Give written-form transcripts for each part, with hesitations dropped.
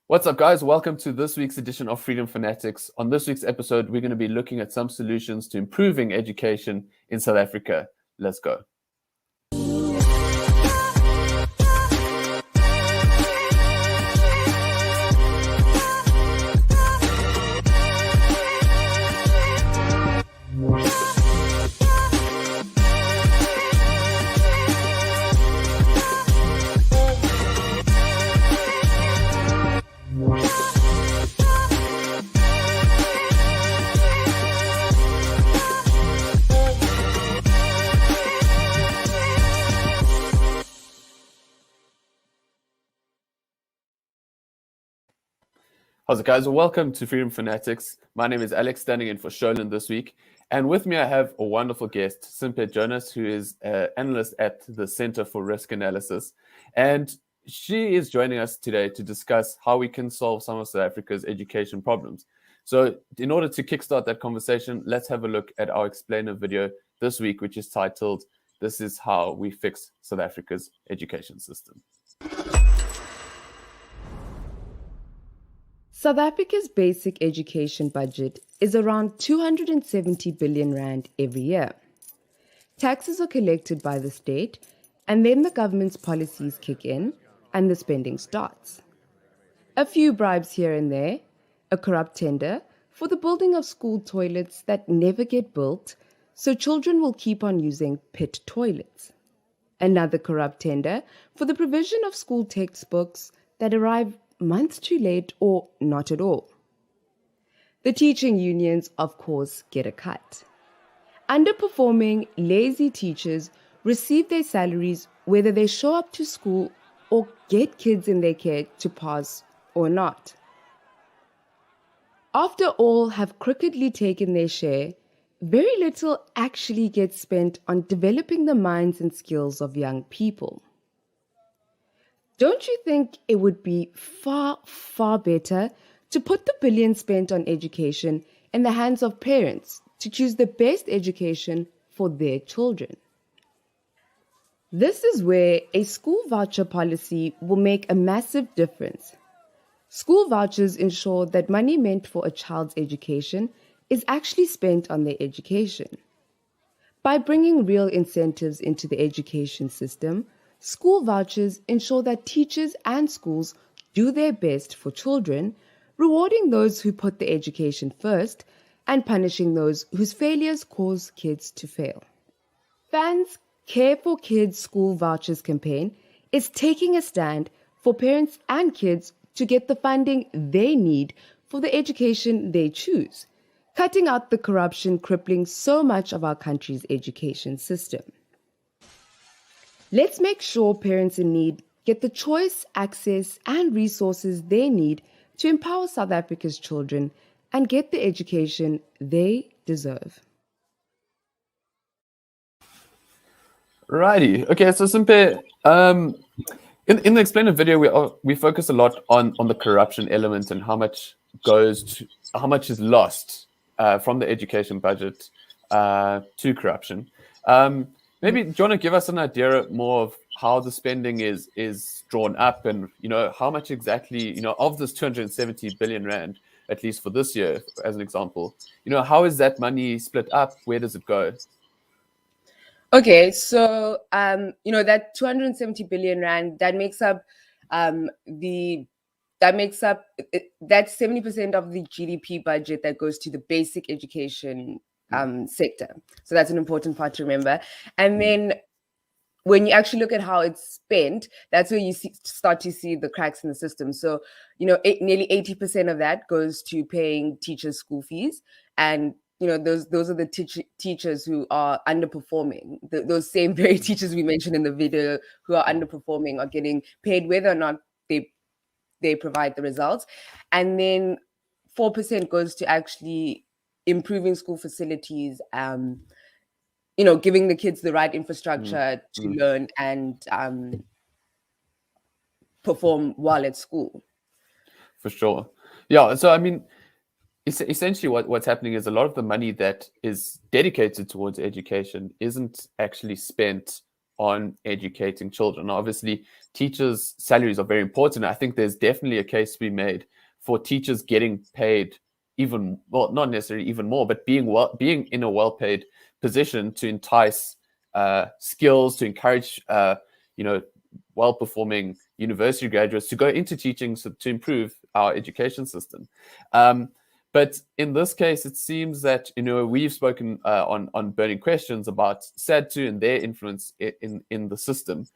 What's up, guys? Welcome to this week's edition of Freedom Fanatics. On this week's episode, we're going to be looking at some solutions to improving education in South Africa. Let's go. How's it, guys? Welcome to Freedom Fanatics. My name is Alex, standing in for Sholin this week. And with me, I have a wonderful guest, Simpe Jonas, who is an analyst at the Center for Risk Analysis. And she is joining us today to discuss how we can solve some of South Africa's education problems. So in order to kickstart that conversation, let's have a look at our explainer video this week, which is titled, "This is How We Fix South Africa's Education System." South Africa's basic education budget is around 270 billion rand every year. Taxes are collected by the state, and then the government's policies kick in and the spending starts. A few bribes here and there, a corrupt tender for the building of school toilets that never get built, so children will keep on using pit toilets. Another corrupt tender for the provision of school textbooks that arrive months too late or not at all. The teaching unions, of course, get a cut. Underperforming, lazy teachers receive their salaries whether they show up to school or get kids in their care to pass or not. After all have crookedly taken their share, very little actually gets spent on developing the minds and skills of young people. Don't you think it would be far, far better to put the billions spent on education in the hands of parents to choose the best education for their children? This is where a school voucher policy will make a massive difference. School vouchers ensure that money meant for a child's education is actually spent on their education. By bringing real incentives into the education system, school vouchers ensure that teachers and schools do their best for children, rewarding those who put the education first and punishing those whose failures cause kids to fail. FAN's Care for Kids School Vouchers campaign is taking a stand for parents and kids to get the funding they need for the education they choose, cutting out the corruption crippling so much of our country's education system. Let's make sure parents in need get the choice, access, and resources they need to empower South Africa's children and get the education they deserve. Righty. Okay, so Simpe, in the explainer video, we focus a lot on the corruption element and how much is lost from the education budget to corruption. Maybe, do you want to give us an idea more of how the spending is drawn up and, how much exactly, of this 270 billion rand, at least for this year, as an example, how is that money split up? Where does it go? Okay, so, that 270 billion rand, that's 70% of the GDP budget that goes to the basic education sector. So that's an important part to remember. And then when you actually look at how it's spent, that's where you start to see the cracks in the system. So, nearly 80% of that goes to paying teachers' school fees. And, those are the teachers who are underperforming. Those same very teachers we mentioned in the video who are underperforming are getting paid whether or not they provide the results. And then 4% goes to actually improving school facilities, giving the kids the right infrastructure to learn and perform while at school. For sure. Yeah. So, essentially what's happening is a lot of the money that is dedicated towards education isn't actually spent on educating children. Obviously, teachers' salaries are very important. I think there's definitely a case to be made for teachers getting paid even, well, not necessarily even more, but being in a well-paid position to entice skills, to encourage well-performing university graduates to go into teaching to improve our education system. But in this case, it seems that we've spoken on Burning Questions about SAD2 and their influence in the system.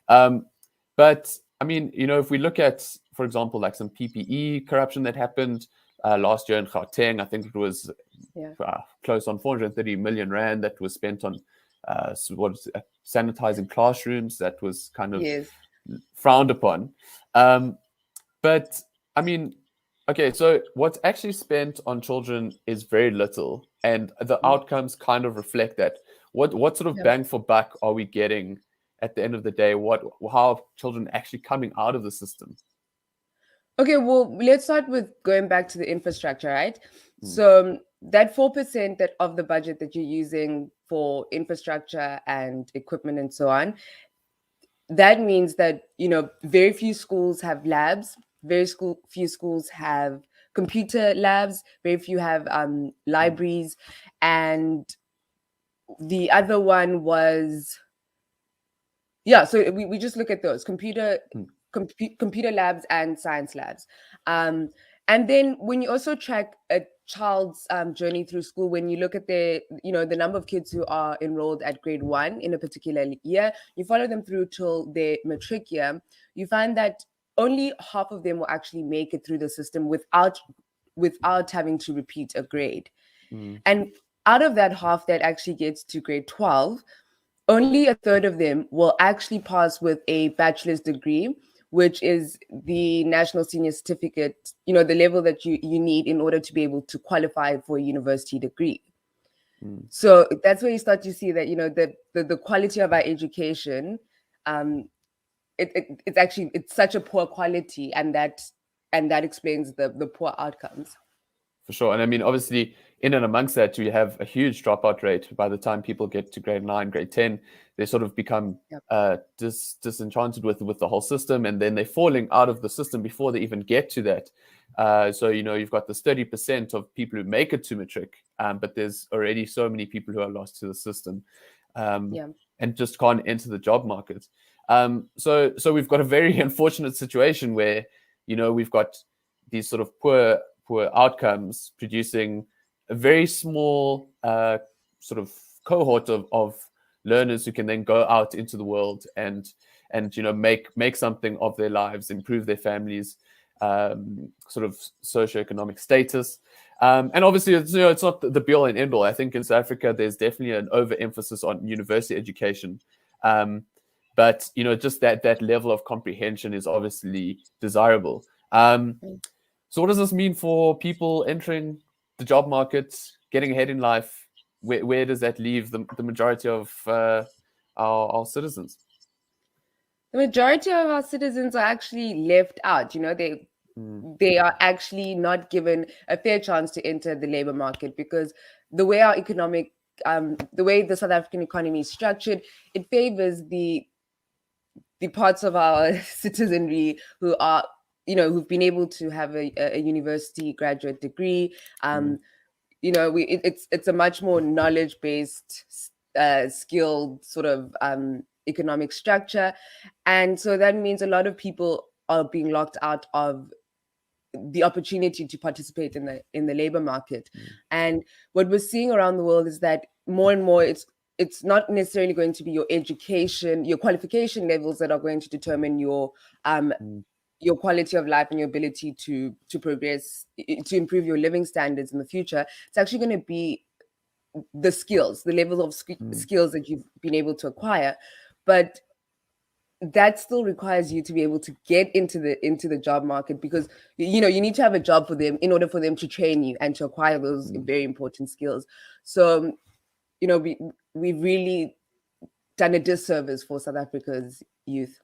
But I mean, if we look at, for example, like some PPE corruption that happened last year in Gauteng, I think it was close on 430 million rand that was spent on sanitizing classrooms. That was kind of frowned upon. But I mean, okay, so what's actually spent on children is very little, and the outcomes kind of reflect that. What sort of bang for buck are we getting at the end of the day? How are children actually coming out of the system? Okay, well, let's start with going back to the infrastructure, right? So that 4% of the budget that you're using for infrastructure and equipment and so on, that means that, very few schools have labs, few schools have computer labs, very few have libraries, and the other one was, so we just look at those computer labs and science labs. And then when you also track a child's journey through school, when you look at the number of kids who are enrolled at grade 1 in a particular year, you follow them through till their matric year, you find that only half of them will actually make it through the system without having to repeat a grade. And out of that half that actually gets to grade 12, only a third of them will actually pass with a bachelor's degree, which is the national senior certificate, the level that you need in order to be able to qualify for a university degree. So that's where you start to see that, the quality of our education, it's such a poor quality, and that explains the poor outcomes. For sure. And I mean, obviously, in and amongst that, you have a huge dropout rate. By the time people get to grade 9, grade 10, they sort of become disenchanted with the whole system, and then they're falling out of the system before they even get to that. So, you've got this 30% of people who make it to matric, but there's already so many people who are lost to the system and just can't enter the job market. So we've got a very unfortunate situation where, we've got these sort of poor outcomes producing a very small sort of cohort of learners who can then go out into the world and make something of their lives, improve their families' sort of socioeconomic status. And obviously, it's not the be all and end all. I think in South Africa, there's definitely an overemphasis on university education. But just that level of comprehension is obviously desirable. So what does this mean for people entering the job market, getting ahead in life? Where does that leave the majority of our citizens? The majority of our citizens are actually left out. They are actually not given a fair chance to enter the labor market, because the way our the way the South African economy is structured, it favors the parts of our citizenry who are, who've been able to have a university graduate degree. It's a much more knowledge-based, skilled sort of economic structure, and so that means a lot of people are being locked out of the opportunity to participate in the labor market. And what we're seeing around the world is that more and more it's not necessarily going to be your education, your qualification levels that are going to determine your quality of life and your ability to progress, to improve your living standards in the future. It's actually going to be the skills, the level of skills that you've been able to acquire. But that still requires you to be able to get into the job market, because you need to have a job for them in order for them to train you and to acquire those very important skills. So we've really done a disservice for South Africa's youth.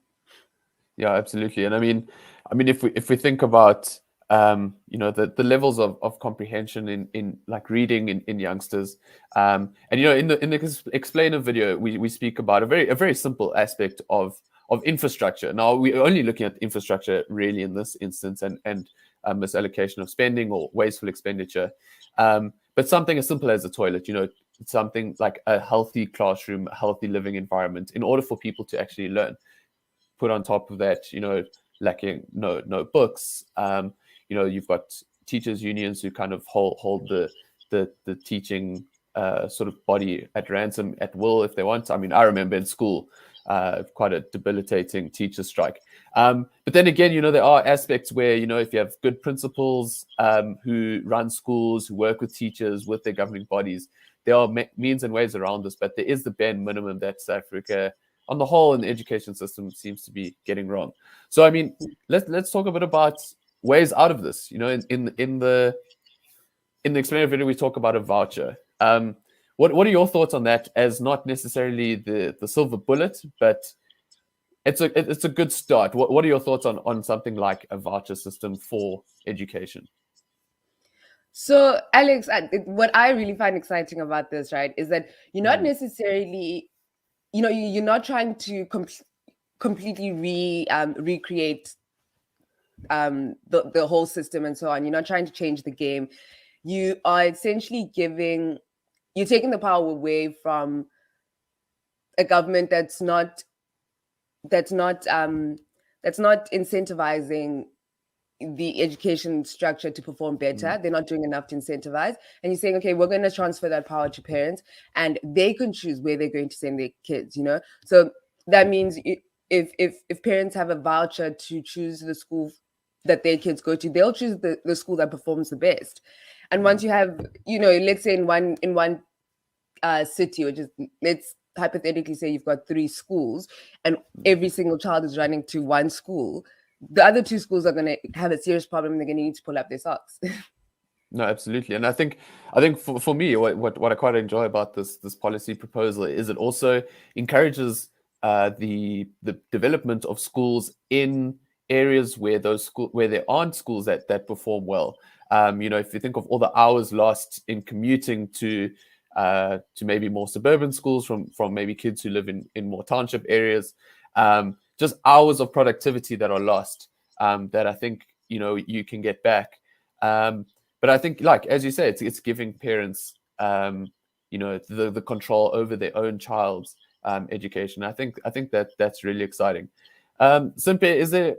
Yeah, absolutely. And I mean, if we think about the levels of comprehension in like reading in youngsters. And in the explainer video, we speak about a very simple aspect of infrastructure. Now we're only looking at infrastructure really in this instance, and misallocation of spending or wasteful expenditure. But something as simple as a toilet, something like a healthy classroom, a healthy living environment, in order for people to actually learn. Put on top of that, lacking no books. You've got teachers unions who kind of hold the teaching sort of body at ransom at will if they want. I mean, I remember in school quite a debilitating teacher strike. But then again, there are aspects where, if you have good principals who run schools, who work with teachers, with their governing bodies, there are means and ways around this. But there is the bare minimum that South Africa, on the whole, in the education system, seems to be getting wrong. So, I mean, let's talk a bit about ways out of this. In the explainer video, we talk about a voucher. What are your thoughts on that? As not necessarily the silver bullet, but it's a good start. What are your thoughts on something like a voucher system for education? So, Alex, what I really find exciting about this, right, is that you're not necessarily, you're not trying to completely recreate the whole system and so on. You're not trying to change the game. You are essentially you're taking the power away from a government that's not incentivizing the education structure to perform better. They're not doing enough to incentivize. And you're saying, okay, we're going to transfer that power to parents, and they can choose where they're going to send their kids, So that means if parents have a voucher to choose the school that their kids go to, they'll choose the school that performs the best. And once you have, let's say in one city, or just let's hypothetically say you've got 3 schools and every single child is running to one school, the other 2 schools are going to have a serious problem. They're going to need to pull up their socks. No, absolutely. And I think for me, what I quite enjoy about this policy proposal is it also encourages the development of schools in areas where there aren't schools that perform well. If you think of all the hours lost in commuting to maybe more suburban schools from maybe kids who live in more township areas, just hours of productivity that are lost, that I think you can get back. But I think, like as you say, it's giving parents the control over their own child's education. I think that's really exciting. Simpe,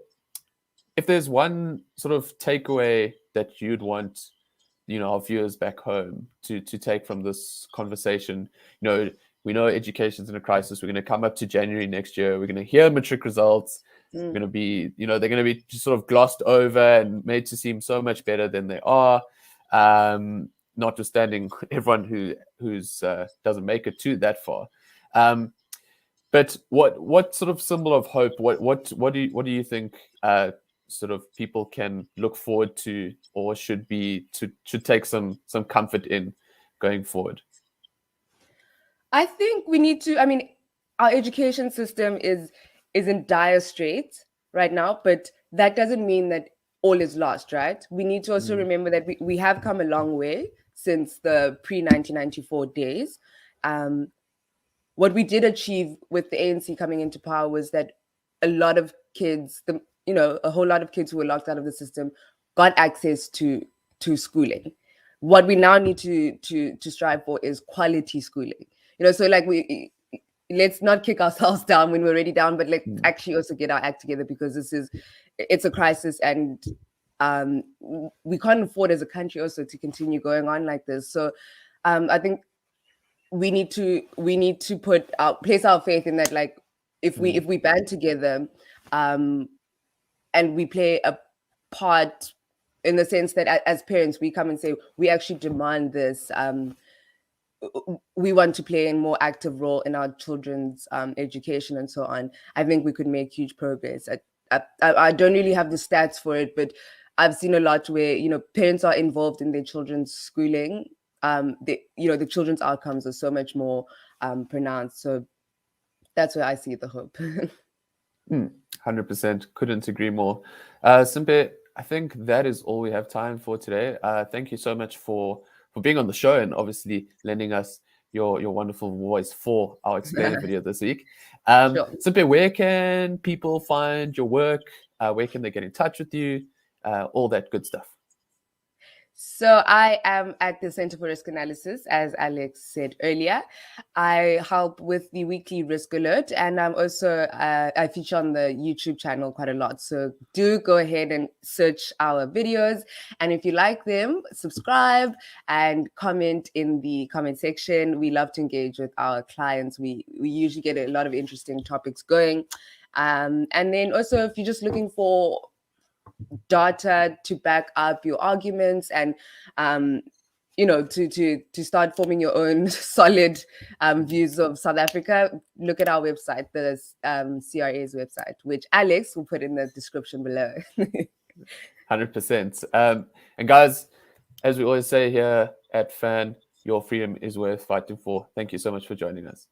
if there's one sort of takeaway that you'd want our viewers back home to take from this conversation, we know education's in a crisis. We're going to come up to January next year. We're going to hear matric results. We're going to be, they're going to be just sort of glossed over and made to seem so much better than they are. Notwithstanding everyone who's doesn't make it to that far. But what sort of symbol of hope? What do you think sort of people can look forward to, or should take some comfort in going forward? I think we need to. I mean, our education system is in dire straits right now, but that doesn't mean that all is lost, right? We need to also remember that we have come a long way since the pre-1994 days. What we did achieve with the ANC coming into power was that a lot of kids, a whole lot of kids who were locked out of the system got access to schooling. What we now need to strive for is quality schooling. So like let's not kick ourselves down when we're already down, but let's actually also get our act together, because it's a crisis, and we can't afford as a country also to continue going on like this. So I think we need to place our faith in that, like if we band together and we play a part, in the sense that as parents we come and say we actually demand this, we want to play a more active role in our children's education and so on, I think we could make huge progress. I don't really have the stats for it, but I've seen a lot where parents are involved in their children's schooling. The children's outcomes are so much more pronounced. So that's where I see the hope. 100%, couldn't agree more. Simpe, I think that is all we have time for today. Thank you so much for being on the show and obviously lending us your wonderful voice for our explainer video this week. Sure. Simpe, where can people find your work? Where can they get in touch with you? All that good stuff. So I am at the Center for Risk Analysis, as Alex said earlier. I help with the weekly risk alert, and I'm also I feature on the YouTube channel quite a lot. So do go ahead and search our videos, and if you like them, subscribe and comment in the comment section. We love to engage with our clients. We usually get a lot of interesting topics going, and then also if you're just looking for data to back up your arguments and to start forming your own solid views of South Africa, look at our website, the CRA's website, which Alex will put in the description below. 100%. And guys, as we always say here at FAN, your freedom is worth fighting for. Thank you so much for joining us.